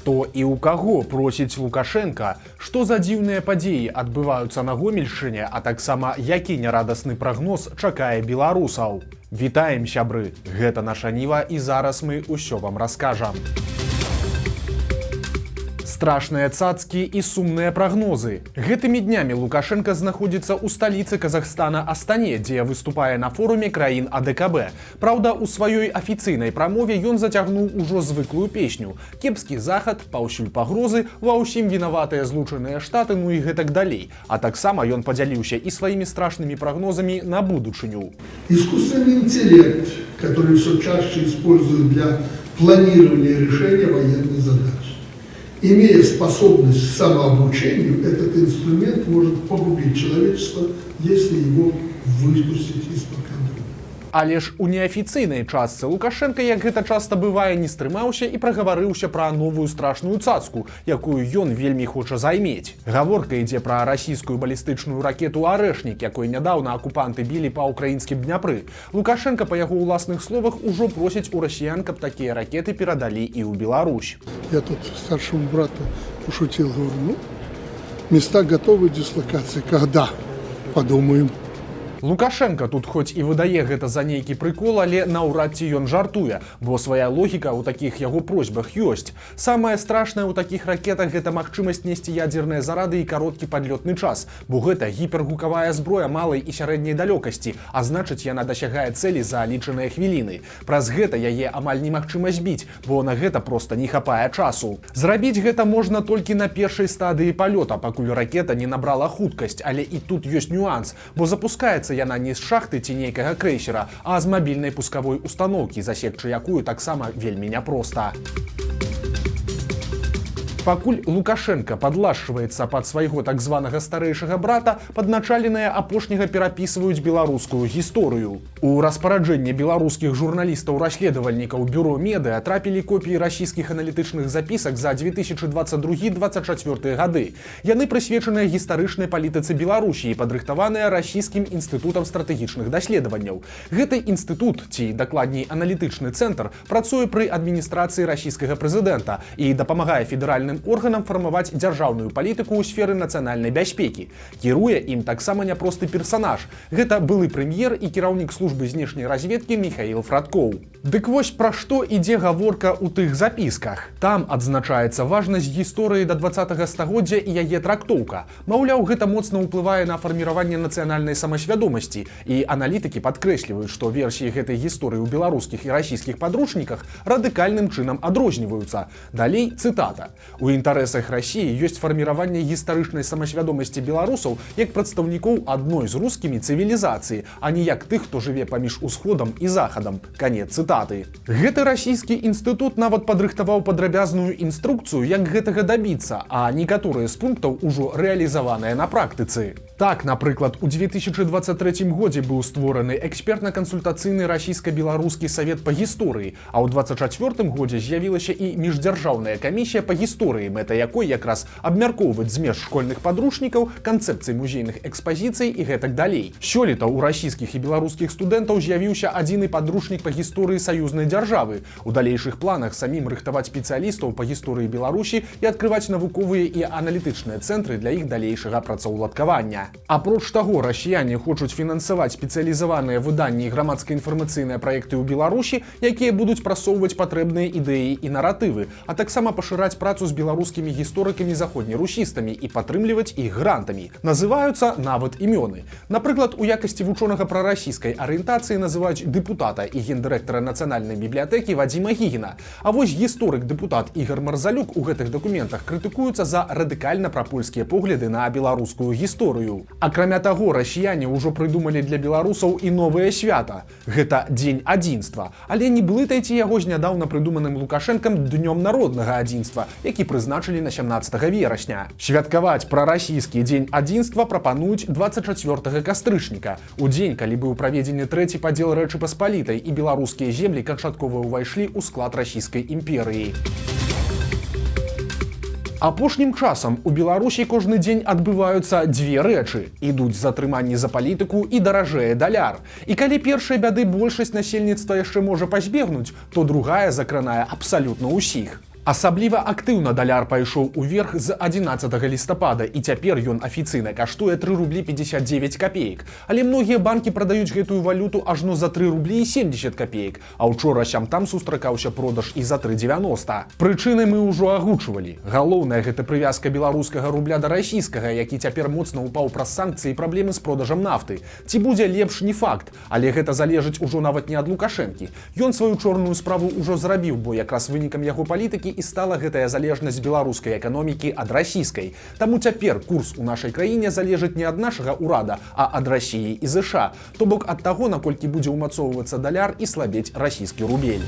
Што і ў каго просіць Лукашенка, што за дзіўныя падзеі адбываюцца на Гомельшчыне, а таксама які нярадасны прагноз чакае беларусаў. Вітаем, сябры! Гэта наша Ніва і зараз мы ўсё вам раскажам. Страшныя цацкі і сумныя прагнозы. Гэтымі днямі Лукашенка знаходзіцца ў сталіцы Казахстана Астане, дзе выступае на форуме краін АДКБ. Праўда, у сваёй афіцыйнай прамове ён зацягнуў ужо звыклую песню. Кепскі захад, паўсюль пагрозы, ва ўсім вінаватыя Злучаныя Штаты, ну і гэтак далей. А таксама ён падзяліўся і сваімі страшнымі прагнозамі на будучыню. Искусственный интеллект, который все чаще используют для планирования решения военных задач. Имея способность к самообучению, этот инструмент может погубить человечество, если его выпустить из-под контроля. Але ж у неафіцыйнай частцы Лукашенка, як гэта часта бывае, не стрымаўся і прагаварыўся пра новую страшную цацку, якую ён вельмі хоча займець. Гаворка ідзе пра расійскую балістычную ракету «Арэшнік», якой нядаўна акупанты білі па ўкраінскім Дняпры. Лукашенка, па яго ўласных словах, ужо просіць у расіян, каб такія ракеты перадалі і ў Беларусь. Я тут старшему брату пошутил, говорю, места готовы дислокации, когда? Подумаем. Лукашенка тут хоць і выдае гэта за нейкі прыкол, але наўрад ці ён жартуе, бо свая логіка ў такіх яго просьбах ёсць. Самае страшнае ў такіх ракетах гэта магчымасць несці ядзерныя зарады і кароткі падлётны час, бо гэта гіпергукавая зброя малай і сярэдняй далёкасці, а значыць яна дасягае цэлі за лічаныя хвіліны. Праз гэта яе амаль немагчыма збіць, бо на гэта проста не хапае часу. Зрабіць гэта можна толькі на першай стадыі палёта, пакуль ракета не набрала хуткасць, але і тут ёсць нюанс, бо запускаецца яна не з шахты ці нейкага крэйсера, а з мабільнай пускавой установкі, засекчы якую таксама вельмі няпроста. Пакуль Лукашенка падлашчваецца пад свайго так званага старэйшага брата, падначаленыя апошняга перапісваюць беларускую гісторыю. У распараджэнне беларускіх журналістаў-расследавальнікаў бюро медыа трапілі копіі расійскіх аналітычных запісак за 2022-2024 гады. Яны прысвечаныя гістарычнай палітыцы Беларусі і падрыхтаваныя расійскім інстытутам стратэгічных даследаванняў. Гэты інстытут, ці дакладней аналітычны цэнтр, працуе пры адміністрацыі расійскага прэзідэнта і дапамагае федэральным органам фармаваць дзяржаўную палітыку ў сферы нацыянальнай бяспекі. Кіруе ім таксама няпросты персанаж. Гэта былы прэм'ер і кіраўнік службы знешняй разведкі Міхаіл Фрадкоў. Дык вось пра што ідзе гаворка ў тых запісках. Там адзначаецца важнасць гісторыі да 20-га стагоддзя і яе трактоўка. Маўляў, гэта моцна ўплывае на фарміраванне нацыянальнай самасвядомасці, і аналітыкі падкрэсліваюць, што версіі гэтай гісторыі ў беларускіх і расійскіх падручніках радыкальным чынам адрозніваюцца. Далей цытата. У інтарэсах Расіі ёсць фарміраванне гістарычнай самасвядомасці беларусаў як прадстаўнікоў адной з рускімі цывілізацыі, а не як тых, хто жыве паміж усходам і захадам. Канец цытаты. Гэты расійскі інстытут нават падрыхтаваў падрабязную інструкцыю, як гэтага дабіцца, а некаторыя з пунктаў ужо рэалізаваныя на практыцы. Так, напрыклад, у 2023 годзе быў створаны экспертна-кансультацыйны расійска-беларускі савет па гісторыі, а ў 2024 годзе з'явілася і міждзяржаўная камісія па гісторыі, мэта якой якраз абмяркоўваць змест школьных падручнікаў, канцэпцый музейных экспазіцый і гэтак далей. Сёлета ў расійскіх і беларускіх студэнтаў з'явіўся адзіны падручнік па гісторыі саюзнай дзяржавы. У далейшых планах самім рыхтаваць спецыялістаў па гісторыі Беларусі і адкрываць навуковыя і аналітычныя цэнтры для іх далейшага працаўладкавання. Апроч таго, расіяне хочуць фінансаваць спецыялізаваныя выданні і грамадска-інфармацыйныя праекты ў Беларусі, якія будуць прасоўваць патрэбныя ідэі і наратывы, а таксама пашыраць працу з беларускімі гісторыкамі-заходнерусістамі і падтрымліваць іх грантамі. Называюцца нават імёны. Напрыклад, у якасці вучонага прарасійскай арыентацыі называюць дэпутата і гендырэктара Нацыянальнай бібліятэкі Вадзіма Гігіна. А вось гісторык-дэпутат Ігар Марзалюк у гэтых дакументах крытыкуецца за радыкальна прапольскія погляды на беларускую гісторыю. Акрамя таго, расіяне ўжо прыдумалі для беларусаў і новае свята. Гэта Дзень адзінства. Але не блытайце яго з нядаўна прыдуманым Лукашэнкам Днём народнага адзінства, які прызначылі на 17 верасня. Святкаваць прарасійскі Дзень адзінства прапануюць 24 кастрычніка. У дзень, калі быў праведзены трэці падзел Рэчы Паспалітай і беларускія землі канчаткова ўвайшлі ў склад расійскай імперыі. Апошнім часам у Беларусі кожны дзень адбываюцца дзве рэчы. Ідуць затрыманні за палітыку і даражэе даляр. І калі першай бяды большасць насельніцтва яшчэ можа пазбегнуць, то другая закранае абсалютна ўсіх. Асабліва актыўна даляр пайшоў уверх з 11 лістапада, і цяпер ён афіцыйна каштуе 3 рублі 59 копеек. Але многія банкі прадаюць гэтую валюту ажно за 3 рублі і 70 копеек, а ўчора сям-там сустракаўся продаж і за 3,90. Прычыны мы ўжо агучвалі. Галоўнае гэта прывязка беларускага рубля да расійскага, які цяпер моцна ўпаў праз санкцыі і праблемы з продажам нафты. Ці будзе лепш, не факт, але гэта залежыць ужо нават не ад Лукашэнкі. Ён сваю чорную справу ўжо зрабіў, бо якраз вынікам яго палітыкі і стала гэтая залежнасць беларускай эканомікі ад расійскай. Таму цяпер курс у нашай краіне залежыць не ад нашага ўрада, а ад Расіі і ЗША, то бок ад таго, наколькі будзе ўмацоўвацца даляр і слабець расійскі рубель.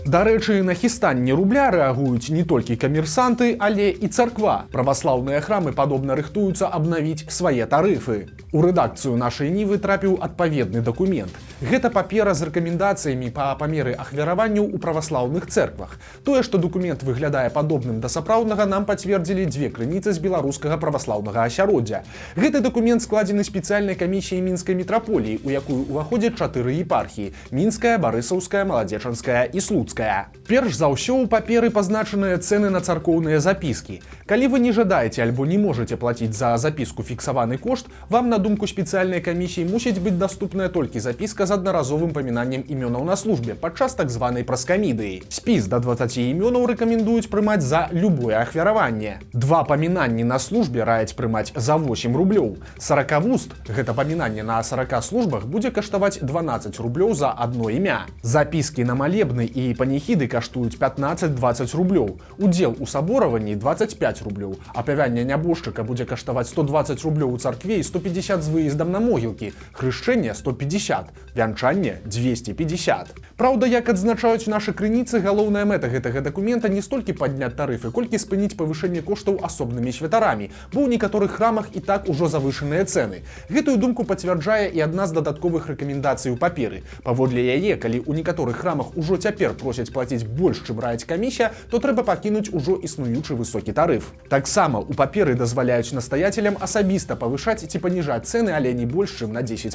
Дарэчы, на хістанне рубля рэагуюць не толькі камерсанты, але і царква. Праваслаўныя храмы падобна рыхтуюцца абнавіць свае тарыфы. У рэдакцыю нашай Нівы трапіў адпаведны дакумент. Гэта папера з рэкамендацыямі па памеры ахвяраванняў у праваслаўных цэрквах. Тое, што дакумент выглядае падобным да сапраўднага, нам пацвердзілі дзве крыніцы з беларускага праваслаўнага асяроддзя. Гэты дакумент складзены спецыяльнай камісіяй мінскай мітраполіі, у якую ўваходзяць 4 епархіі: мінская, барысаўская, маладзечанская і слуцкая. Перш за ўсё у паперы пазначаныя цэны на царкоўныя запіскі. Калі вы не жадаеце альбо не можаце плаціць за запіску фіксаваны кошт, вам на думку спецыяльнай камісіі мусіць быць даступная толькі запіска з аднаразовым памінаннем імёнаў на службе падчас так званай праскамідыі. Спіс да 20 імёнаў рэкамендуюць прымаць за любое ахвяраванне. 2 памінанні на службе раяць прымаць за 8 рублёў. 40 вуст, гэта памінанне на 40 службах, будзе каштаваць 12 рублёў за адно імя. Запіскі на малебны і паніхіды каштуюць 15-20 рублёў. Удзел у сабораванні 25 рублёў. Апявянне нябожчыка будзе каштаваць 120 рублёў у царкве і 150 з выездам на могілкі. Хрышчэнне 150, вянчанне 250. Праўда, як адзначаюць нашы крыніцы, галоўная мэта гэтага дакумента не столькі падняць тарыфы, колькі спыніць павышэнне коштаў асобнымі святарамі, бо ў некаторых храмах і так ужо завышаныя цэны. Гэтую думку пацвярджае і адна з дадатковых рэкамендацый у паперы. Паводле яе, калі ў некаторых храмах ужо цяпер просяць плаціць больш, чым раяць камісія, то трэба пакінуць ужо існуючы высокі тарыф. Таксама у паперы дазваляюць настаятелям асабіста павышаць ці паніжаць цэны, але не больш, чым на 10%.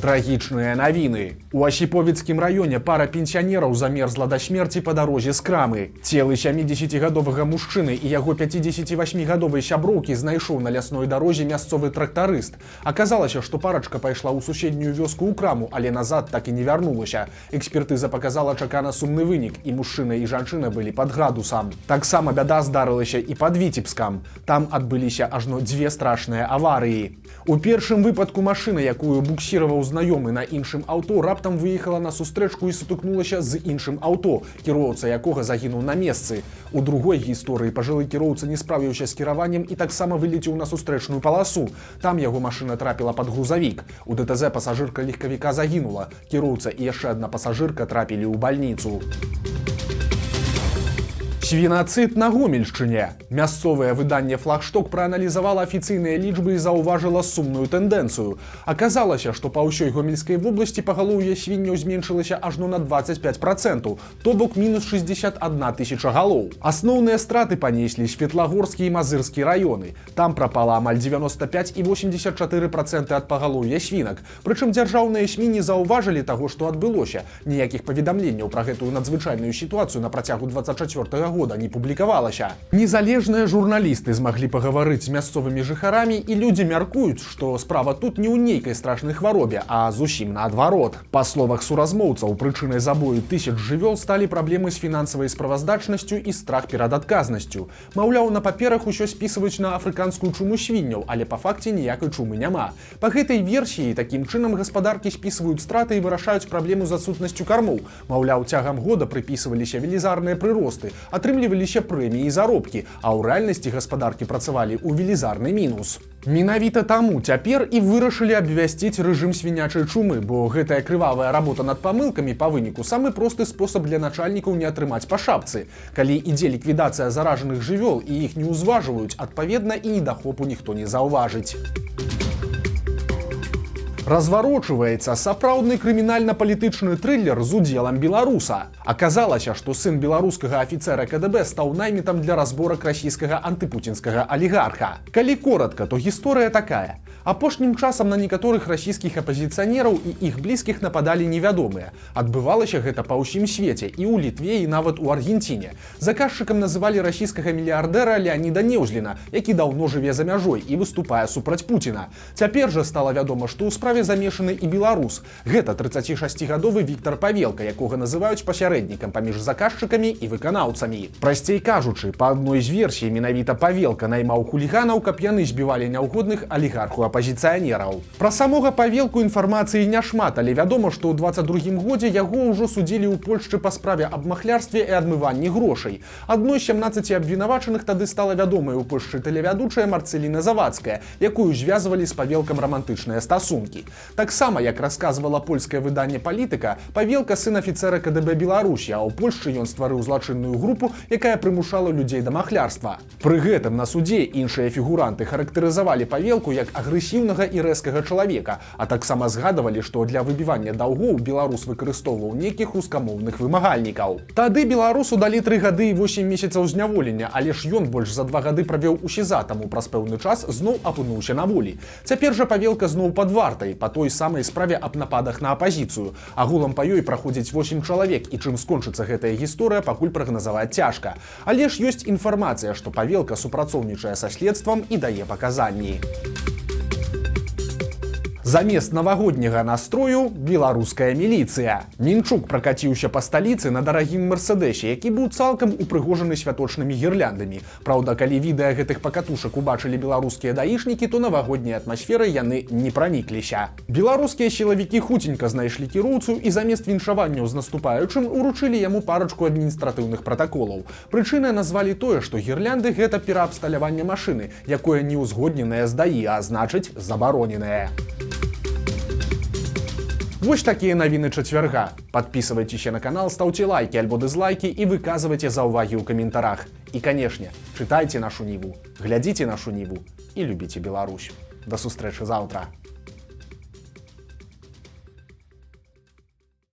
Трагічныя навіны. У Асіповіцкім раёне пара пенсіянераў замерзла да смерці па дарозе з крамы. Целы 70-гадовага мужчыны і яго 58-гадовай сяброўкі знайшоў на лясной дарозе мясцовы трактарыст. Аказалася, што парачка пайшла ў суседнюю вёску ў краму, але назад так і не вярнулася. Экспертыза паказала чакана сумны вынік, і мужчына і жанчына былі пад градусам. Таксама бяда здарылася і пад Віцебскам. Там адбыліся ажно 2 страшныя аварыі. У першым выпадку машына, якую буксіраваў знаёмы на іншым аўто, раптам выехала на сустрэчку і сутыкнулася з іншым аўто, кіроўца якога загінуў на месцы. У другой гісторыі пажылы кіроўца не справіўся з кіраваннем і таксама вылецеў на сустрэчную паласу. Там яго машына трапіла пад грузавік. У ДТЗ пасажырка легкавіка загінула. Кіроўца і яшчэ адна пасажырка трапілі ў бальніцу. Свінацыд на Гомельшчыне. Мясцовае выданне «Флагшток» прааналізавала афіцыйныя лічбы і заўважыла сумную тэндэнцыю. Аказалася, што па ўсёй Гомельскай вобласці пагалоўе свінняў зменшылася ажно на 25%, то бок мінус 61 тысяча галоў. Асноўныя страты панеслі Светлагорскі і Мазырскі раёны. Там прапала амаль 95 і 84% ад пагалоўя свінак. Прычым дзяржаўныя СМІ не заўважылі таго, што адбылося. Ніякіх паведамленняў пра гэтую надзвычайную сітуацыю на працягу 24-го года не публікавалася. Незалежныя журналісты змаглі пагаварыць з мясцовымі жыхарамі, і людзі мяркуюць, што справа тут не ў нейкай страшнай хваробе, а зусім наадварот. Па словах суразмоўцаў, прычынай забою тысяч жывёл сталі праблемы з фінансавай справаздачнасцю і страх перад адказнасцю. Маўляў, на паперах усё спісваюць на афрыканскую чуму свінняў, але па факце ніякай чумы няма. Па гэтай версіі такім чынам гаспадаркі спісваюць страты і вырашаюць праблему з адсутнасцю кармоў. Маўляў, цягам года прыпісваліся велізарныя прыросты, атрымліваліся прэміі і заробкі, а ў рэальнасці гаспадаркі працавалі ў велізарны мінус. Менавіта таму цяпер і вырашылі абвясціць рэжым свінячай чумы, бо гэтая крывавая работа над памылкамі па выніку самы просты спосаб для начальнікаў не атрымаць па шапцы. Калі ідзе ліквідацыя заражаных жывёл і іх не ўзважваюць, адпаведна і недахопу ніхто не заўважыць. Разварочваецца сапраўдны крымінальна-палітычны трылер з удзелам беларуса. Аказалася, што сын беларускага афіцэра КДБ стаў наймітам для разборак расійскага антыпуцінскага алігарха. Калі коротка, то гісторыя такая. Апошнім часам на некаторых расійскіх апазіцыянераў і іх блізкіх нападалі невядомыя. Адбывалася гэта па ўсім свеце, і ў Літве, і нават у Аргенціне. Заказчыкам называлі расійскага мільярдэра Леаніда Неўзліна, які даўно жыве за мяжой і выступае супраць Пуціна. Цяпер жа стала вядома, што ў справе замешаны і беларус. Гэта 36-гадовы Віктар Павелка, якога называюць пасярэднікам паміж заказчыкамі і выканаўцамі. Прасцей кажучы, па адной з версій, менавіта Павелка наймаў хуліганаў, каб яны збівалі няўгодных алігарху апазіцыянераў. Пра самога Павелку інфармацыі няшмат, але вядома, што ў 22-м годзе яго ўжо судзілі ў Польшчы па справе аб махлярстве і адмыванні грошай. Адной з 17 абвінавачаных тады стала вядомая ў Польшчы тэлевядучая Марцэліна Завадская, якую звязвалі з Павелкам рамантычныя стасункі. Таксама, як расказвала польскае выданне «Палітыка», Павелка сын афіцэра КДБ Беларусі, а ў Польшчы ён стварыў злачынную групу, якая прымушала людзей да махлярства. Пры гэтым на судзе іншыя фігуранты характарызавалі Павелку як агрэсіўнага і рэзкага чалавека, а таксама згадавалі, што для выбівання даўгоў беларус выкарыстоўваў нейкіх рускамоўных вымагальнікаў. Тады беларусу далі 3 гады і 8 месяцаў зняволення, але ж ён больш за 2 гады правёў у СІЗА, таму праз пэўны час зноў апынуўся на волі. Цяпер жа Павелка зноў пад вартай па той самай справе аб нападах на апазіцыю. Агулам па ёй праходзіць 8 чалавек, і чым скончыцца гэтая гісторыя, пакуль прагназаваць цяжка. Але ж ёсць інфармацыя, што Павелка супрацоўнічае са следствам і дае паказанні. Замест навагодняга настрою беларуская міліцыя. Мінчук пракаціўся па сталіцы на дарагім мерседесе, які быў цалкам упрыгожаны святочнымі гірляндамі. Праўда, калі відэа гэтых пакатушак убачылі беларускія даішнікі, то навагодняй атмасферай яны не пранікліся. Беларускія сілавікі хуценька знайшлі кіроўцу і замест віншаванняў з наступаючым уручылі яму парачку адміністратыўных пратаколаў. Прычынай назвалі тое, што гірлянды гэта пераабсталяванне машыны, якое не ўзгодненае з ДАІ, а значыць забароненае. Вось такія навіны чацвярга. Падпісывайцеся на канал, стаўце лайкі альбо дызлайкі і выказвайце заўвагі ў каментарах. І, канешне, чытайце нашу Ніву, глядзіце нашу Ніву і любіце Беларусь. Да сустрэчы заўтра.